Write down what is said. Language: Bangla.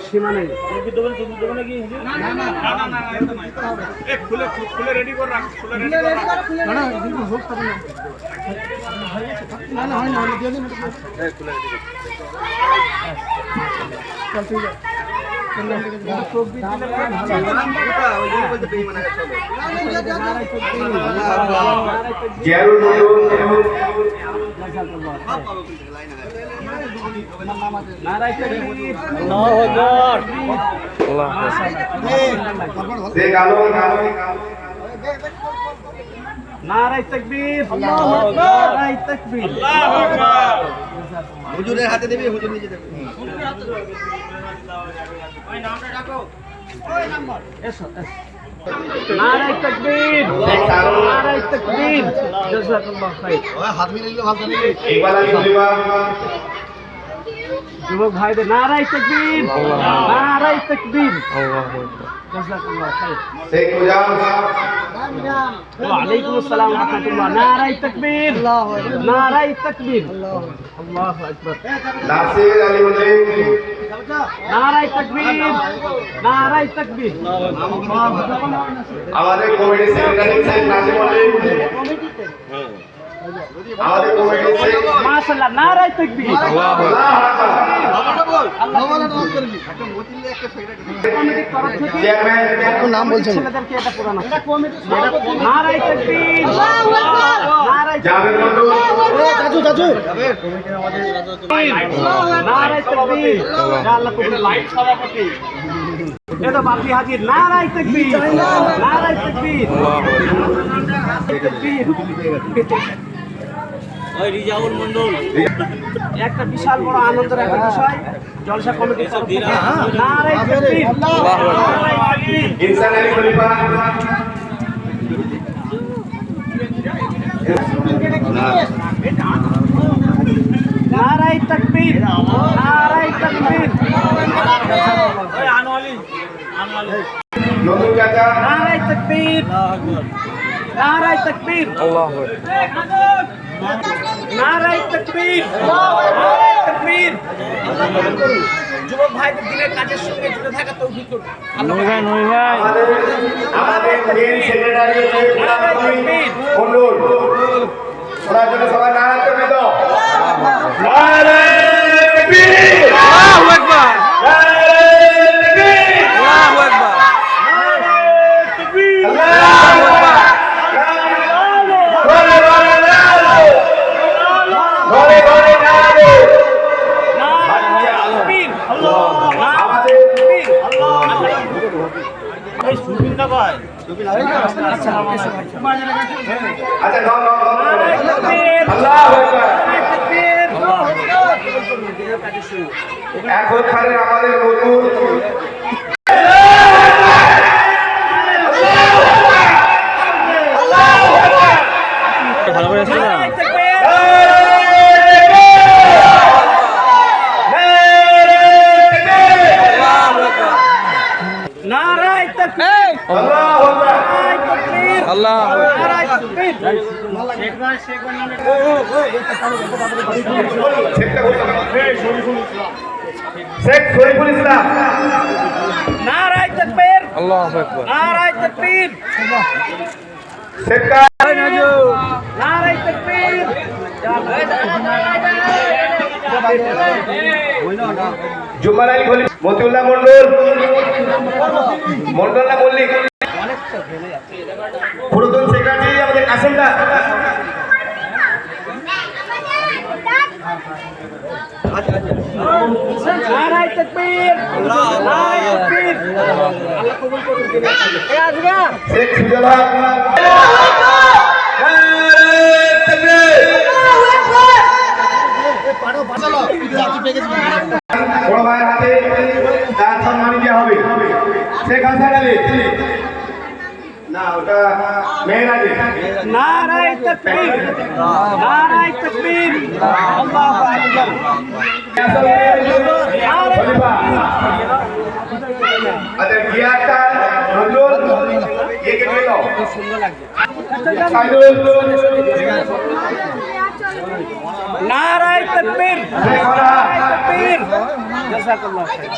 সীমা নেই। নারায়ে তাকবীর, আল্লাহু আকবার, নারায়ে তাকবীর, আল্লাহু আকবার। হুজুরের হাতে দিবি, হুজুর নিজে দেবে। ওই নামটা ডাকো, ওই নাম্বার এসো। নারায়ে তাকবীর, নারায়ে তাকবীর, জাযাকাল্লাহু খাইর। ওই হাত মিলাইলে ভালো লাগে। একবার বলিবা যুবক ভাইদের নারায়ে তাকবীর, নারায়ে তাকবীর, আল্লাহু আকবার, জাযাকাল্লাহু খাইর। শেখ মুজাম, ওয়া আলাইকুম আসসালাম ওয়া রাহমাতুল্লাহ। নারায়ে তাকবীর, আল্লাহু আকবার, নারায়ে তাকবীর, আল্লাহু আকবার। নাসির আলী মল্লিক, নারায়ে তাকবীর, নারায়ে তাকবীর, আমাদের কমিটি সেক্রেটারি শেখ নাজিম মল্লিক, আমাদের কমিটি মাশাআল্লাহ, নারায়ে তাকবীর, আল্লাহু আকবার, আল্লাহু আকবার করবি। একটা মতিলে একটা কমিটি তরফ থেকে চেয়ারম্যান কোন নাম বলছেন ছেলেদেরকে এটা পুরানো এটা কমিটি নারায়ে তাকবীর, আল্লাহু আকবার, নারায়ে জাবের মন্ডল, চাচু জাবের কমিটি আমাদের নারায়ে তাকবীর, আল্লাহ কবুল লাইট সভাপতি এটা বাপি হাজির, নারায়ে তাকবীর, নারায়ে তাকবীর, ওই রিজাউল মন্ডল। একটা বিশাল বড় আনন্দের একটা বিষয়, জলসা কমিটি নারায়ে তাকবীর, আল্লাহু আকবার, ইনসান আলী খলিফা, নারায়ে তাকবীর, নারায়ে তাকবীর, ওই আনোয়ালি নতুন চাচা, নারায়ে তাকবীর, আল্লাহু আকবার, নারায়ে তাকবীর, আল্লাহু আকবার, নারায়ে তাকবীর, নারায়ে তাকবীর। যুবক ভাইদের দিনের কাজের সঙ্গে জুড়ে থাকা তৌফিক করুন। নই ভাই আমাদের মেইন সেক্রেটারি মন্ডল ওনার জন্য সবাই নারায়ে তাকবীর দাও। নারায়ে তাকবীর, আল্লাহু আকবার, নারায়ে তাকবীর, আল্লাহু আকবার, নারায়ে তাকবীর, আল্লাহু আকবার। এখন আমাদের নতুন ভালো করে আসছে না। নারায়ে তাকবীর, আল্লাহু আকবার, নারায়ে তাকবীর, আল্লাহু আকবার, নারায়ে তাকবীর। শেখ শরীফুল ইসলাম, নারায়ে তাকবীর, আল্লাহু আকবার, নারায়ে তাকবীর। শেখ নারায়ে তাকবীর, জুমার আলী খলিফা, মতিউল্লাহ মন্ডল, মন্ডল না মল্লিক, পুরাতন সেক্রেটারি আমাদের কাসেমদা, নারায়ে তাকবীর, নারায়ে তাকবীর, আল্লাহ কবুল করুন। এই আজগা শেখ সুজলা, আল্লাহু আকবার, নারায়ে তাকবীর, আল্লাহু আকবার। এই পাড়ো বাঁচালো জাতি পেয়ে গেছে। বড় ভাইয়ের হাতে তার সম্মানী দেওয়া হবে। শেখ হাসান আলী, না ওটা মেহরাজ। নারায়ে তাকবীর, নারায়ে তাকবীর, আল্লাহু আকবার। আচ্ছা গিয়াটা নজরুল একে নিয়ে নাও, সুন্দর লাগছে। নারায়ে তাকবীর, নারায়ে তাকবীর, জাযাকাল্লাহু খাইর।